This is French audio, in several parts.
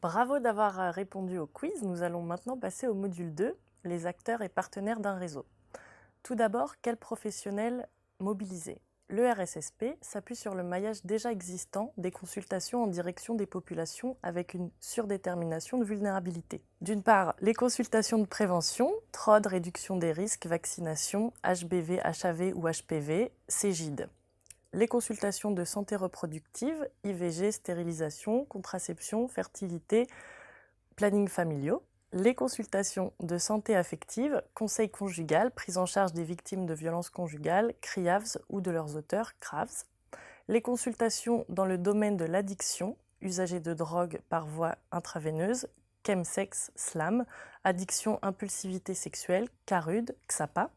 Bravo d'avoir répondu au quiz. Nous allons maintenant passer au module 2, les acteurs et partenaires d'un réseau. Tout d'abord, quels professionnels mobiliser? Le RSSP s'appuie sur le maillage déjà existant des consultations en direction des populations avec une surdétermination de vulnérabilité. D'une part, les consultations de prévention, TROD, réduction des risques, vaccination, HBV, HAV ou HPV, CGID. Les consultations de santé reproductive, IVG, stérilisation, contraception, fertilité, planning familiaux. Les consultations de santé affective, conseil conjugal, prise en charge des victimes de violences conjugales, CRIAVS ou de leurs auteurs, CRAVS. Les consultations dans le domaine de l'addiction, usagers de drogue par voie intraveineuse, chemsex, SLAM, addiction impulsivité sexuelle, CARUD, XAPA.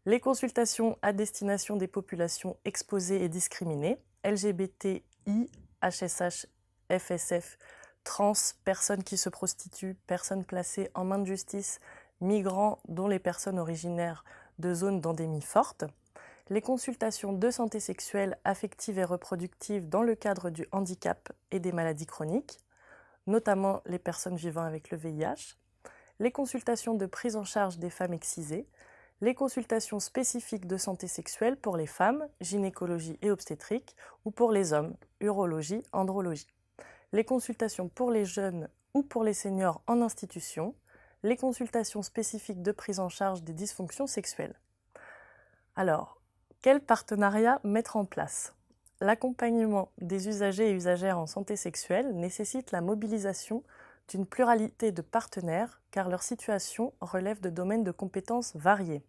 Les consultations à destination des populations exposées et discriminées, LGBTI, HSH, FSF, trans, personnes qui se prostituent, personnes placées en main de justice, migrants dont les personnes originaires de zones d'endémie forte, les consultations de santé sexuelle, affective et reproductive dans le cadre du handicap et des maladies chroniques, notamment les personnes vivant avec le VIH, les consultations de prise en charge des femmes excisées, les consultations spécifiques de santé sexuelle pour les femmes, gynécologie et obstétrique, ou pour les hommes, urologie, andrologie. Les consultations pour les jeunes ou pour les seniors en institution, les consultations spécifiques de prise en charge des dysfonctions sexuelles. Alors, quel partenariat mettre en place? L'accompagnement des usagers et usagères en santé sexuelle nécessite la mobilisation d'une pluralité de partenaires car leur situation relève de domaines de compétences variés.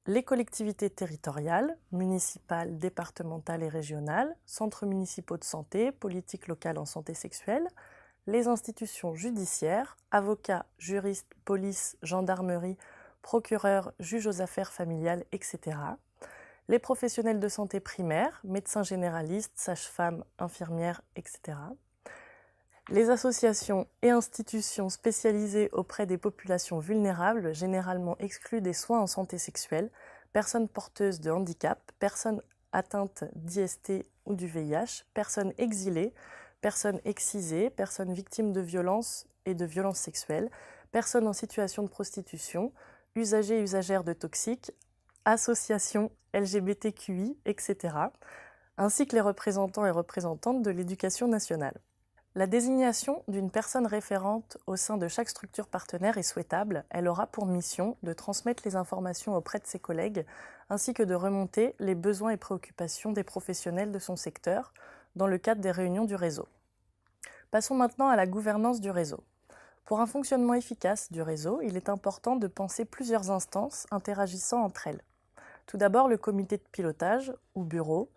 Les collectivités territoriales, municipales, départementales et régionales, centres municipaux de santé, politiques locales en santé sexuelle, les institutions judiciaires, avocats, juristes, police, gendarmerie, procureurs, juges aux affaires familiales, etc. Les professionnels de santé primaire, médecins généralistes, sages-femmes, infirmières, etc. Les associations et institutions spécialisées auprès des populations vulnérables, généralement exclues des soins en santé sexuelle, personnes porteuses de handicap, personnes atteintes d'IST ou du VIH, personnes exilées, personnes excisées, personnes victimes de violences et de violences sexuelles, personnes en situation de prostitution, usagers et usagères de toxiques, associations LGBTQI, etc., ainsi que les représentants et représentantes de l'éducation nationale. La désignation d'une personne référente au sein de chaque structure partenaire est souhaitable. Elle aura pour mission de transmettre les informations auprès de ses collègues, ainsi que de remonter les besoins et préoccupations des professionnels de son secteur dans le cadre des réunions du réseau. Passons maintenant à la gouvernance du réseau. Pour un fonctionnement efficace du réseau, il est important de penser plusieurs instances interagissant entre elles. Tout d'abord, le comité de pilotage, ou bureau.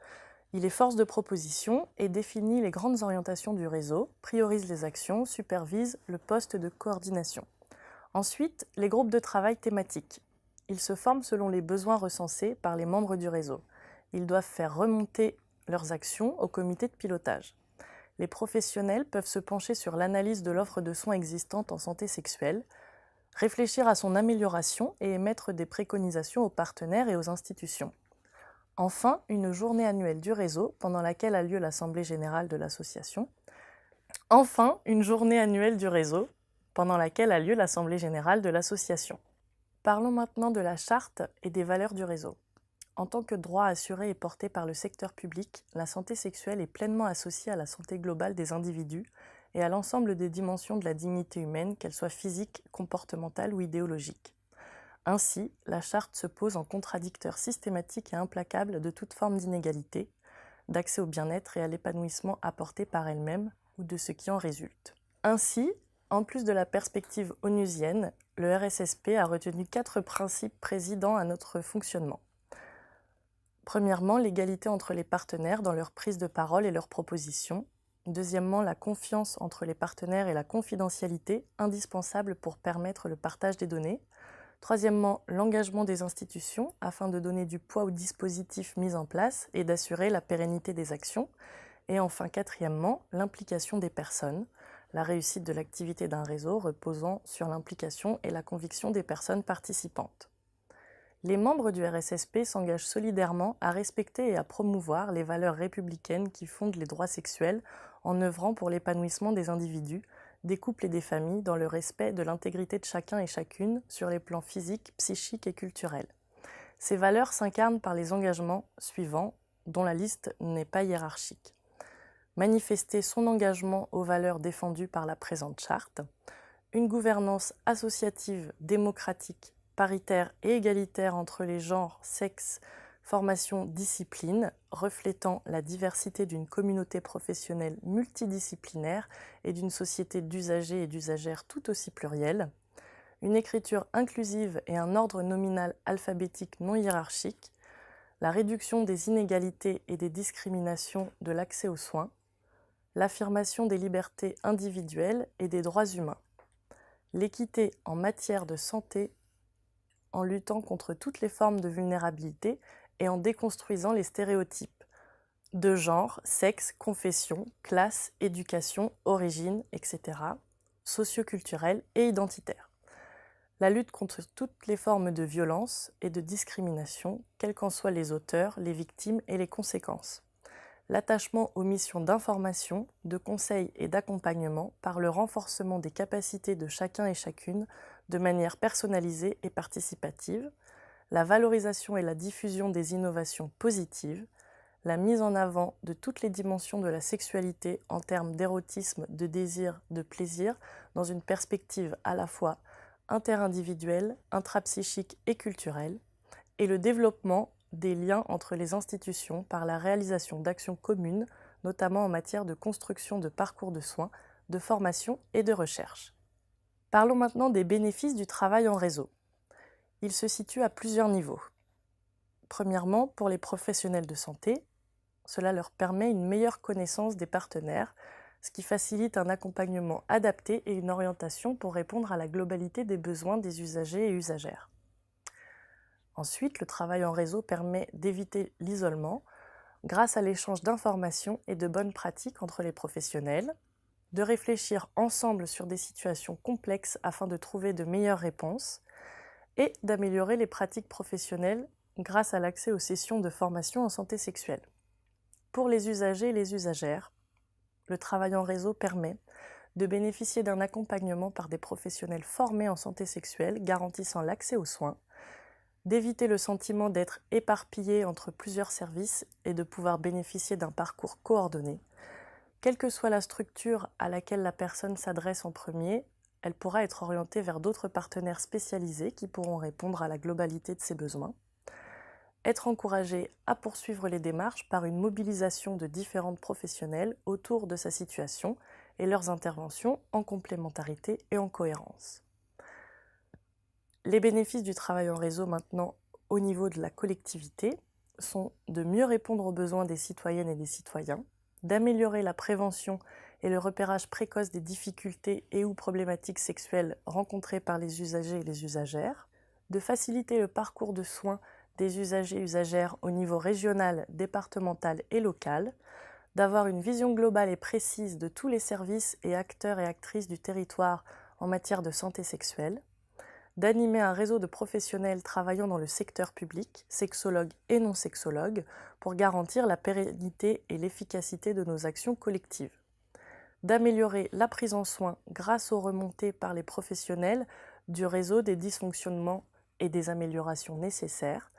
Il est force de proposition et définit les grandes orientations du réseau, priorise les actions, supervise le poste de coordination. Ensuite, les groupes de travail thématiques. Ils se forment selon les besoins recensés par les membres du réseau. Ils doivent faire remonter leurs actions au comité de pilotage. Les professionnels peuvent se pencher sur l'analyse de l'offre de soins existante en santé sexuelle, réfléchir à son amélioration et émettre des préconisations aux partenaires et aux institutions. Enfin, une journée annuelle du réseau pendant laquelle a lieu l'Assemblée générale de l'association. Parlons maintenant de la charte et des valeurs du réseau. En tant que droit assuré et porté par le secteur public, la santé sexuelle est pleinement associée à la santé globale des individus et à l'ensemble des dimensions de la dignité humaine, qu'elles soient physiques, comportementales ou idéologiques. Ainsi, la charte se pose en contradicteur systématique et implacable de toute forme d'inégalité, d'accès au bien-être et à l'épanouissement apporté par elle-même ou de ce qui en résulte. Ainsi, en plus de la perspective onusienne, le RSSP a retenu 4 principes présidant à notre fonctionnement. Premièrement, l'égalité entre les partenaires dans leur prise de parole et leurs propositions. Deuxièmement, la confiance entre les partenaires et la confidentialité, indispensable pour permettre le partage des données. Troisièmement, l'engagement des institutions afin de donner du poids aux dispositifs mis en place et d'assurer la pérennité des actions. Et enfin, quatrièmement, l'implication des personnes, la réussite de l'activité d'un réseau reposant sur l'implication et la conviction des personnes participantes. Les membres du RSSP s'engagent solidairement à respecter et à promouvoir les valeurs républicaines qui fondent les droits sexuels en œuvrant pour l'épanouissement des individus, des couples et des familles dans le respect de l'intégrité de chacun et chacune sur les plans physiques, psychiques et culturels. Ces valeurs s'incarnent par les engagements suivants, dont la liste n'est pas hiérarchique. Manifester son engagement aux valeurs défendues par la présente charte, une gouvernance associative, démocratique, paritaire et égalitaire entre les genres, sexes, formations, disciplines, reflétant la diversité d'une communauté professionnelle multidisciplinaire et d'une société d'usagers et d'usagères tout aussi plurielle, une écriture inclusive et un ordre nominal alphabétique non hiérarchique, la réduction des inégalités et des discriminations de l'accès aux soins, l'affirmation des libertés individuelles et des droits humains, l'équité en matière de santé en luttant contre toutes les formes de vulnérabilité et en déconstruisant les stéréotypes de genre, sexe, confession, classe, éducation, origine, etc., socioculturels et identitaires. La lutte contre toutes les formes de violence et de discrimination, quels qu'en soient les auteurs, les victimes et les conséquences. L'attachement aux missions d'information, de conseil et d'accompagnement par le renforcement des capacités de chacun et chacune de manière personnalisée et participative, la valorisation et la diffusion des innovations positives, la mise en avant de toutes les dimensions de la sexualité en termes d'érotisme, de désir, de plaisir, dans une perspective à la fois interindividuelle, intrapsychique et culturelle, et le développement des liens entre les institutions par la réalisation d'actions communes, notamment en matière de construction de parcours de soins, de formation et de recherche. Parlons maintenant des bénéfices du travail en réseau. Il se situe à plusieurs niveaux. Premièrement, pour les professionnels de santé, cela leur permet une meilleure connaissance des partenaires, ce qui facilite un accompagnement adapté et une orientation pour répondre à la globalité des besoins des usagers et usagères. Ensuite, le travail en réseau permet d'éviter l'isolement grâce à l'échange d'informations et de bonnes pratiques entre les professionnels, de réfléchir ensemble sur des situations complexes afin de trouver de meilleures réponses et d'améliorer les pratiques professionnelles grâce à l'accès aux sessions de formation en santé sexuelle. Pour les usagers et les usagères, le travail en réseau permet de bénéficier d'un accompagnement par des professionnels formés en santé sexuelle garantissant l'accès aux soins, d'éviter le sentiment d'être éparpillé entre plusieurs services et de pouvoir bénéficier d'un parcours coordonné. Quelle que soit la structure à laquelle la personne s'adresse en premier, elle pourra être orientée vers d'autres partenaires spécialisés qui pourront répondre à la globalité de ses besoins. Être encouragée à poursuivre les démarches par une mobilisation de différentes professionnels autour de sa situation et leurs interventions en complémentarité et en cohérence. Les bénéfices du travail en réseau maintenant au niveau de la collectivité sont de mieux répondre aux besoins des citoyennes et des citoyens, d'améliorer la prévention et le repérage précoce des difficultés et ou problématiques sexuelles rencontrées par les usagers et les usagères, de faciliter le parcours de soins des usagers et usagères au niveau régional, départemental et local, d'avoir une vision globale et précise de tous les services et acteurs et actrices du territoire en matière de santé sexuelle, d'animer un réseau de professionnels travaillant dans le secteur public, sexologues et non-sexologues, pour garantir la pérennité et l'efficacité de nos actions collectives, d'améliorer la prise en soin grâce aux remontées par les professionnels du réseau des dysfonctionnements et des améliorations nécessaires,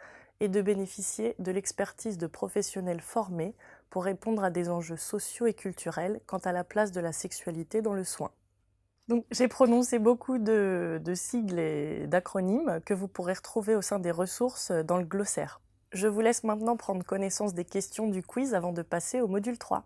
et de bénéficier de l'expertise de professionnels formés pour répondre à des enjeux sociaux et culturels quant à la place de la sexualité dans le soin. Donc, j'ai prononcé beaucoup de sigles et d'acronymes que vous pourrez retrouver au sein des ressources dans le glossaire. Je vous laisse maintenant prendre connaissance des questions du quiz avant de passer au module 3.